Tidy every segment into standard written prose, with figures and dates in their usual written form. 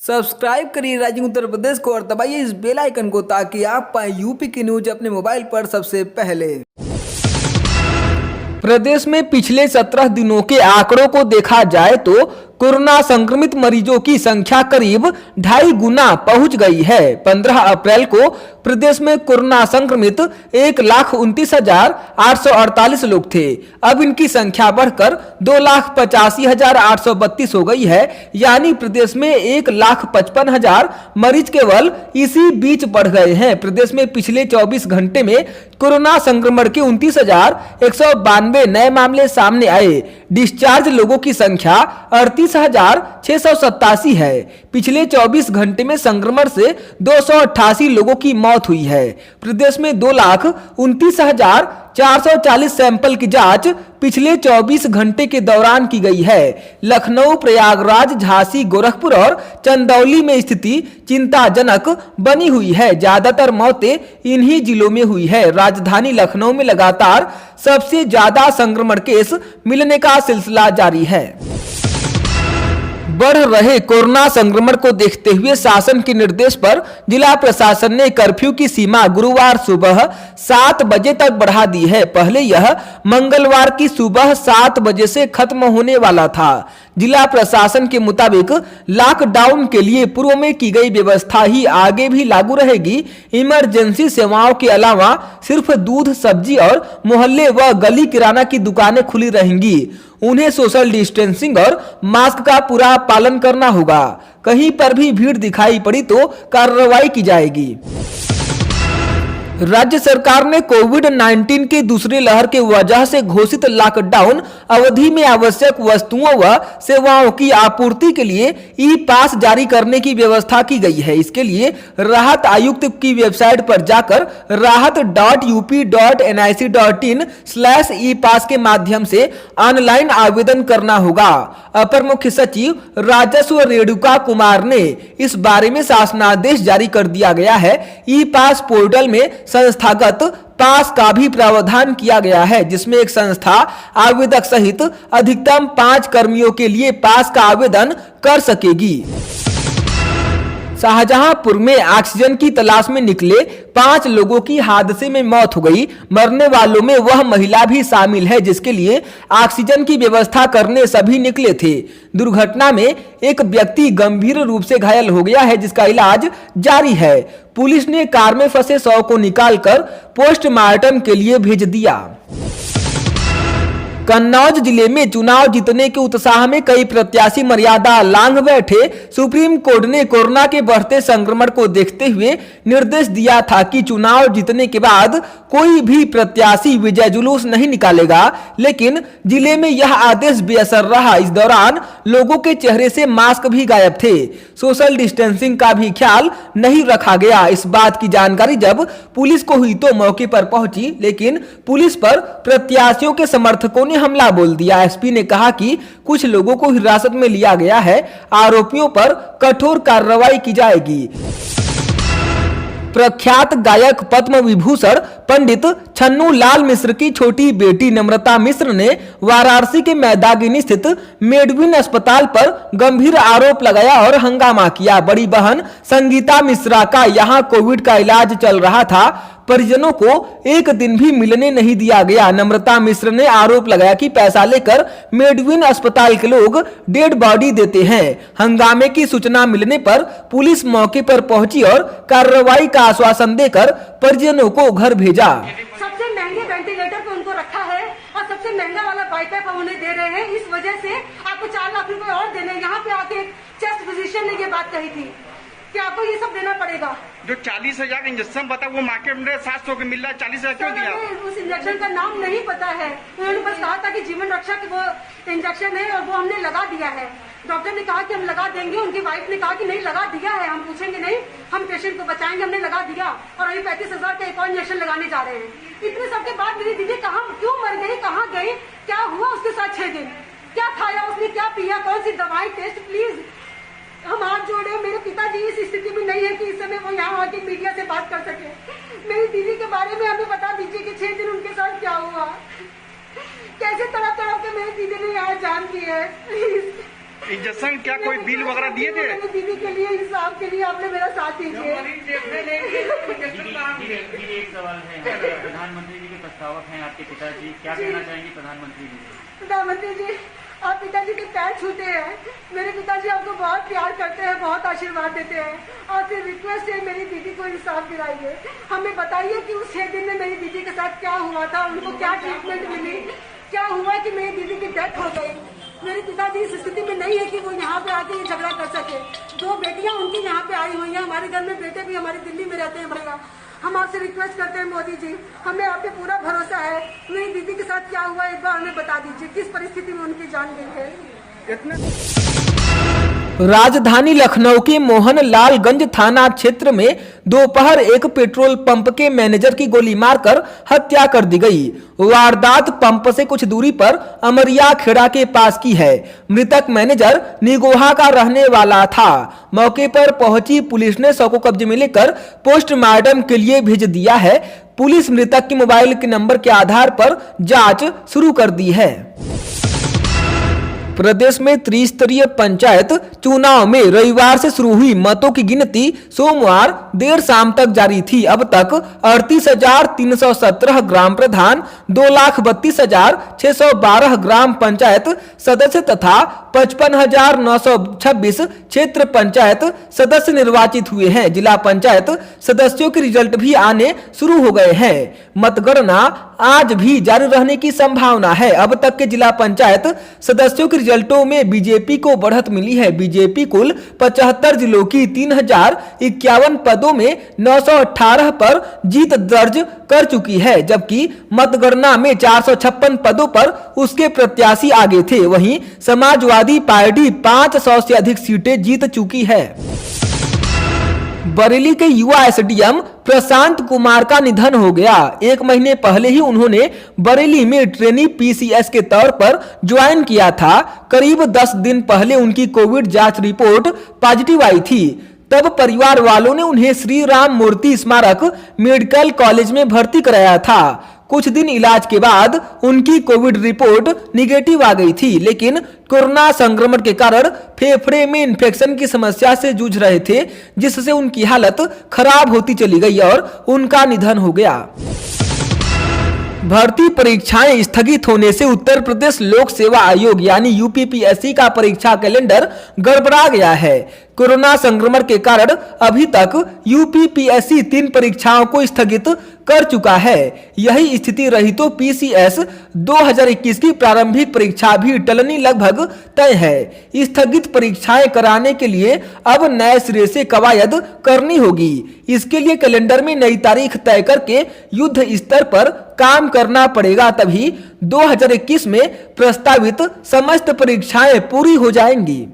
Subscribe करिए rising Uttar Pradesh को और दबाइए इस बेल आइकन को ताकि आप पाएं यूपी की न्यूज अपने मोबाइल पर सबसे पहले। प्रदेश में पिछले 17 दिनों के आंकड़ों को देखा जाए तो कोरोना संक्रमित मरीजों की संख्या करीब 2.5 गुना पहुंच गई है। 15 अप्रैल को प्रदेश में कोरोना संक्रमित 1,29,848 लोग थे। अब इनकी संख्या बढ़कर 2,85,832 हो गई है, यानी प्रदेश में 1,55,000 मरीज केवल इसी बीच बढ़ गए हैं। प्रदेश में पिछले 24 घंटे में कोरोना संक्रमण के 29,192 नए मामले सामने आए। डिस्चार्ज लोगों की संख्या 38,687 है। पिछले 24 घंटे में संक्रमण से 288 लोगों की मौत हुई है। प्रदेश में 2,29,440 सैंपल की जांच पिछले 24 घंटे के दौरान की गई है। लखनऊ, प्रयागराज, झांसी, गोरखपुर और चंदौली में स्थिति चिंताजनक बनी हुई है। ज्यादातर मौतें इन्हीं जिलों में हुई है। राजधानी लखनऊ में लगातार सबसे ज्यादा संक्रमण केस मिलने का सिलसिला जारी है। बढ़ रहे कोरोना संक्रमण को देखते हुए शासन के निर्देश पर जिला प्रशासन ने कर्फ्यू की सीमा गुरुवार सुबह 7 बजे तक बढ़ा दी है। पहले यह मंगलवार की सुबह 7 बजे से खत्म होने वाला था। जिला प्रशासन के मुताबिक लॉकडाउन के लिए पूर्व में की गई व्यवस्था ही आगे भी लागू रहेगी। इमरजेंसी सेवाओं के अलावा सिर्फ दूध, सब्जी और मोहल्ले व गली किराना की दुकानें खुली रहेंगी। उन्हें सोशल डिस्टेंसिंग और मास्क का पूरा पालन करना होगा। कहीं पर भी भीड़ दिखाई पड़ी तो कार्रवाई की जाएगी। राज्य सरकार ने कोविड-19 के दूसरी लहर के वजह से घोषित लॉकडाउन अवधि में आवश्यक वस्तुओं व सेवाओं की आपूर्ति के लिए ई पास जारी करने की व्यवस्था की गई है। इसके लिए राहत आयुक्त की वेबसाइट पर जाकर rahat.up.nic.in/e-पास के माध्यम से ऑनलाइन आवेदन करना होगा। अपर मुख्य सचिव राजस्व रेणुका कुमार ने इस बारे में शासनादेश जारी कर दिया गया है। ई पास पोर्टल में संस्थागत पास का भी प्रावधान किया गया है, जिसमें एक संस्था आवेदक सहित अधिकतम 5 कर्मियों के लिए पास का आवेदन कर सकेगी। शाहजहांपुर में ऑक्सीजन की तलाश में निकले 5 लोगों की हादसे में मौत हो गई। मरने वालों में वह महिला भी शामिल है जिसके लिए ऑक्सीजन की व्यवस्था करने सभी निकले थे। दुर्घटना में एक व्यक्ति गंभीर रूप से घायल हो गया है, जिसका इलाज जारी है। पुलिस ने कार में फंसे शव को निकालकर पोस्टमार्टम के लिए भेज दिया। कन्नौज जिले में चुनाव जीतने के उत्साह में कई प्रत्याशी मर्यादा लांघ बैठे। सुप्रीम कोर्ट ने कोरोना के बढ़ते संक्रमण को देखते हुए निर्देश दिया था कि चुनाव जीतने के बाद कोई भी प्रत्याशी विजय जुलूस नहीं निकालेगा, लेकिन जिले में यह आदेश बेअसर रहा। इस दौरान लोगों के चेहरे से मास्क भी गायब थे। सोशल डिस्टेंसिंग का भी ख्याल नहीं रखा गया। इस बात की जानकारी जब पुलिस को हुई तो मौके पर पहुंची, लेकिन पुलिस पर प्रत्याशियों के समर्थकों ने हमला बोल दिया। एसपी ने कहा कि कुछ लोगों को हिरासत में लिया गया है। आरोपियों पर कठोर कार्रवाई की जाएगी। प्रख्यात गायक पद्म विभूषण पंडित छन्नू लाल मिश्र की छोटी बेटी नम्रता मिश्र ने वाराणसी के मैदागिनी स्थित मेडविन अस्पताल पर गंभीर आरोप लगाया और हंगामा किया। बड़ी बहन संगीता मिश्रा का यहां कोविड का इलाज चल रहा था। परिजनों को एक दिन भी मिलने नहीं दिया गया। नम्रता मिश्र ने आरोप लगाया कि पैसा लेकर मेडविन अस्पताल के लोग डेड बॉडी देते हैं। हंगामे की सूचना मिलने पर पुलिस मौके पर पहुंची और कार्रवाई का आश्वासन देकर परिजनों को घर भेजा। सबसे महंगे वेंटिलेटर पे उनको रखा है और सबसे महंगा वाला बाईपैप उन्हें दे रहे हैं। इस वजह से आपको 4 लाख रुपए और देने। यहाँ पे आके चेस्ट फिजिशियन ने ये बात कही थी कि आपको ये सब देना पड़ेगा। जो 40,000 का इंजेक्शन बता वो मार्केट में 700 के मिल रहा है, 40,000 क्यों दिया? उस इंजेक्शन का नाम नहीं पता है। उन्होंने बस कहा था कि जीवन रक्षा की वो इंजेक्शन है और वो हमने लगा दिया है। डॉक्टर ने कहा कि हम लगा देंगे। उनकी वाइफ ने कहा कि नहीं लगा दिया है, हम पूछेंगे नहीं, हम पेशेंट को बचाएंगे, हमने लगा दिया। और अभी 35,000 का एक और इंजेक्शन लगाने जा रहे हैं। इतने सबके बाद मेरी दीदी कहाँ क्यों मर गई, कहाँ गई, क्या हुआ उसके साथ 6 दिन, क्या खाया उसने, क्या पिया, कौन सी दवाई, टेस्ट, प्लीज हम हाथ जोड़े। मेरे पिताजी इस स्थिति में नहीं है कि इस समय वो यहाँ आके मीडिया से बात कर सके। मेरी दीदी के बारे में हमें बता दीजिए कि 6 दिन उनके साथ क्या हुआ, कैसे तड़प तड़प के मेरी दीदी ने यहाँ जान दी है। प्लीज इंजेक्शन क्या कोई बिल वगैरह दिए थे? मेरी दीदी के लिए, इंसाफ के लिए आपने मेरा साथ दीजिए। दीदी एक सवाल है, प्रधानमंत्री जी के प्रस्तावक हैं आपके पिताजी, क्या कहना चाहेंगे प्रधानमंत्री जी? प्रधानमंत्री जी, आप पिताजी के पैर छूते हैं। मेरे पिताजी आपको बहुत प्यार करते हैं, बहुत आशीर्वाद देते हैं। आपसे रिक्वेस्ट है, मेरी दीदी को इंसाफ दिलाइए। हमें बताइए कि उस 6 दिन में मेरी दीदी के साथ क्या हुआ था, उनको क्या ट्रीटमेंट मिली, क्या हुआ कि मेरी दीदी की डेथ हो गई। मेरे पिताजी इस स्थिति में नहीं है कि वो यहाँ पे आके ये झगड़ा कर सके। 2 बेटियां उनकी यहाँ पे आई हुई हैं, हमारे घर में बेटे भी हमारी दिल्ली में रहते हैं भैया। हम आपसे रिक्वेस्ट करते हैं मोदी जी, हमें आप पे पूरा भरोसा है। मेरी दीदी के साथ क्या हुआ एक बार हमें बता दीजिए, किस परिस्थिति में उनकी जान गई है। राजधानी लखनऊ के मोहनलालगंज थाना क्षेत्र में दोपहर एक पेट्रोल पंप के मैनेजर की गोली मारकर हत्या कर दी गई। वारदात पंप से कुछ दूरी पर अमरिया खेड़ा के पास की है। मृतक मैनेजर निगोहा का रहने वाला था। मौके पर पहुंची पुलिस ने शव को कब्जे में लेकर पोस्टमार्टम के लिए भेज दिया है। पुलिस मृतक के मोबाइल के नंबर के आधार पर जांच शुरू कर दी है। प्रदेश में त्रिस्तरीय पंचायत चुनाव में रविवार से शुरू हुई मतों की गिनती सोमवार देर शाम तक जारी थी। अब तक 38,317 ग्राम प्रधान, 2,32,612 ग्राम पंचायत सदस्य तथा 55,926 क्षेत्र पंचायत सदस्य निर्वाचित हुए हैं। जिला पंचायत सदस्यों के रिजल्ट भी आने शुरू हो गए हैं। मतगणना आज भी जारी रहने की संभावना है। अब तक के जिला पंचायत सदस्यों के रिजल्टों में बीजेपी को बढ़त मिली है। बीजेपी कुल 75 जिलों की 3,051 पदों में 918 पर जीत दर्ज कर चुकी है, जबकि मतगणना में 456 पदों पर उसके प्रत्याशी आगे थे। वहीं समाजवादी पार्टी 500 से अधिक सीटें जीत चुकी है। बरेली के युवा एसडीएम प्रशांत कुमार का निधन हो गया। 1 महीने पहले ही उन्होंने बरेली में ट्रेनी पीसीएस के तौर पर ज्वाइन किया था। करीब 10 दिन पहले उनकी कोविड जांच रिपोर्ट पॉजिटिव आई थी। तब परिवार वालों ने उन्हें श्री राम मूर्ति स्मारक मेडिकल कॉलेज में भर्ती कराया था। कुछ दिन इलाज के बाद उनकी कोविड रिपोर्ट निगेटिव आ गई थी, लेकिन कोरोना संक्रमण के कारण फेफड़े में इन्फेक्शन की समस्या से जूझ रहे थे, जिससे उनकी हालत खराब होती चली गई और उनका निधन हो गया। भर्ती परीक्षाएं स्थगित होने से उत्तर प्रदेश लोक सेवा आयोग यानी यूपीपीएससी का परीक्षा कैलेंडर गड़बड़ा गया है। कोरोना संक्रमण के कारण अभी तक यूपीपीएससी 3 परीक्षाओं को स्थगित कर चुका है। यही स्थिति रही तो पीसीएस 2021 की प्रारंभिक परीक्षा भी टलनी लगभग तय है। स्थगित परीक्षाएं कराने के लिए अब नए सिरे से कवायद करनी होगी। इसके लिए कैलेंडर में नई तारीख तय करके युद्ध स्तर पर काम करना पड़ेगा, तभी 2021 में प्रस्तावित समस्त परीक्षाएं पूरी हो जाएंगी।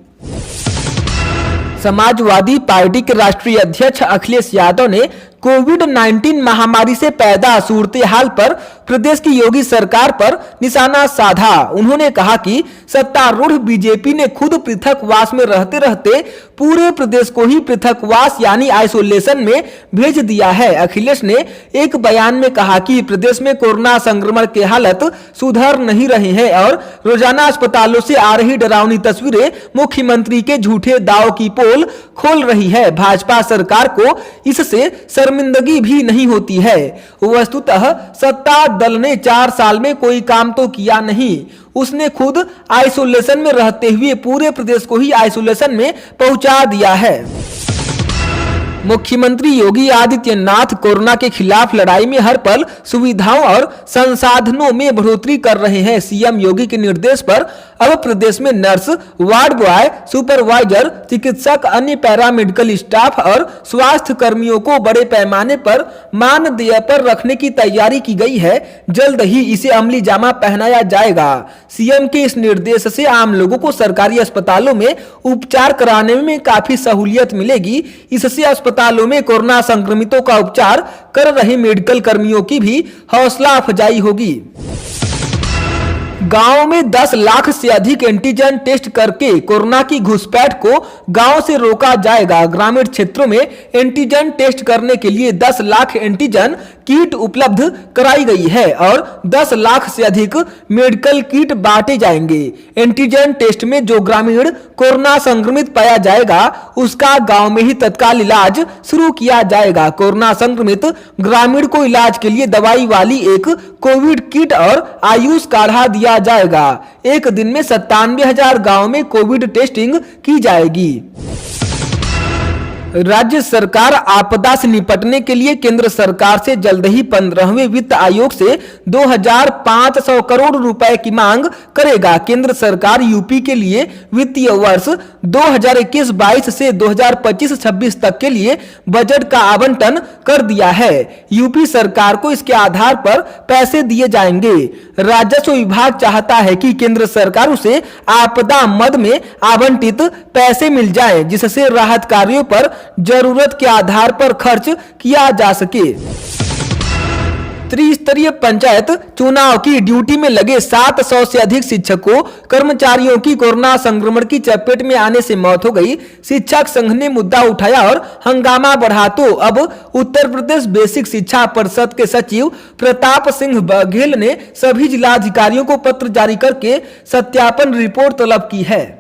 समाजवादी पार्टी के राष्ट्रीय अध्यक्ष अखिलेश यादव ने कोविड-19 महामारी से पैदा सूरत हाल पर प्रदेश की योगी सरकार पर निशाना साधा। उन्होंने कहा कि सत्तारूढ़ बीजेपी ने खुद पृथकवास में रहते रहते पूरे प्रदेश को ही पृथकवास यानी आइसोलेशन में भेज दिया है। अखिलेश ने एक बयान में कहा कि प्रदेश में कोरोना संक्रमण के हालत सुधर नहीं रहे हैं और रोजाना अस्पतालों से आ रही डरावनी तस्वीरें मुख्यमंत्री के झूठे दाव की पोल खोल रही है। भाजपा सरकार को इससे शर्मिंदगी भी नहीं होती है। वस्तुतः सत्ता दल ने 4 साल में कोई काम तो किया नहीं। उसने खुद आइसोलेशन में रहते हुए पूरे प्रदेश को ही आइसोलेशन में पहुंचा दिया है। मुख्यमंत्री योगी आदित्यनाथ कोरोना के खिलाफ लड़ाई में हर पल सुविधाओं और संसाधनों में बढ़ोतरी कर रहे हैं। सीएम योगी के निर्देश पर अब प्रदेश में नर्स, वार्ड बॉय, सुपरवाइजर, चिकित्सक, अन्य पैरामेडिकल स्टाफ और स्वास्थ्य कर्मियों को बड़े पैमाने पर मानदेय पर रखने की तैयारी की गई है। जल्द ही इसे अमली जामा पहनाया जाएगा। सीएम के इस निर्देश से आम लोगों को सरकारी अस्पतालों में उपचार कराने में काफी सहूलियत मिलेगी। इससे अस्पतालों में कोरोना संक्रमितों का उपचार कर रहे मेडिकल कर्मियों की भी हौसला अफजाई होगी। गांव में 10 लाख से अधिक एंटीजन टेस्ट करके कोरोना की घुसपैठ को गांव से रोका जाएगा। ग्रामीण क्षेत्रों में एंटीजन टेस्ट करने के लिए 10 लाख एंटीजन किट उपलब्ध कराई गई है और 10 लाख से अधिक मेडिकल किट बांटे जाएंगे। एंटीजन टेस्ट में जो ग्रामीण कोरोना संक्रमित पाया जाएगा उसका गांव में ही तत्काल इलाज शुरू किया जाएगा। कोरोना संक्रमित ग्रामीण को इलाज के लिए दवाई वाली एक कोविड किट और आयुष काढ़ा दिया जाएगा। एक दिन में 97,000 गांव में कोविड टेस्टिंग की जाएगी। राज्य सरकार आपदा से निपटने के लिए केंद्र सरकार से जल्द ही 15वें वित्त आयोग से 2,500 करोड़ रुपए की मांग करेगा। केंद्र सरकार यूपी के लिए वित्तीय वर्ष 2021-22 से 2025-26 तक के लिए बजट का आवंटन कर दिया है। यूपी सरकार को इसके आधार पर पैसे दिए जाएंगे। राजस्व विभाग चाहता है कि केंद्र सरकार उसे आपदा मद में आवंटित पैसे मिल जाएं, जिससे राहत कार्यों पर जरूरत के आधार पर खर्च किया जा सके। त्रिस्तरीय पंचायत चुनाव की ड्यूटी में लगे 700 से अधिक शिक्षकों कर्मचारियों की कोरोना संक्रमण की चपेट में आने से मौत हो गई। शिक्षक संघ ने मुद्दा उठाया और हंगामा बढ़ा तो अब उत्तर प्रदेश बेसिक शिक्षा परिषद के सचिव प्रताप सिंह बघेल ने सभी जिलाधिकारियों को पत्र जारी करके सत्यापन रिपोर्ट तलब की है।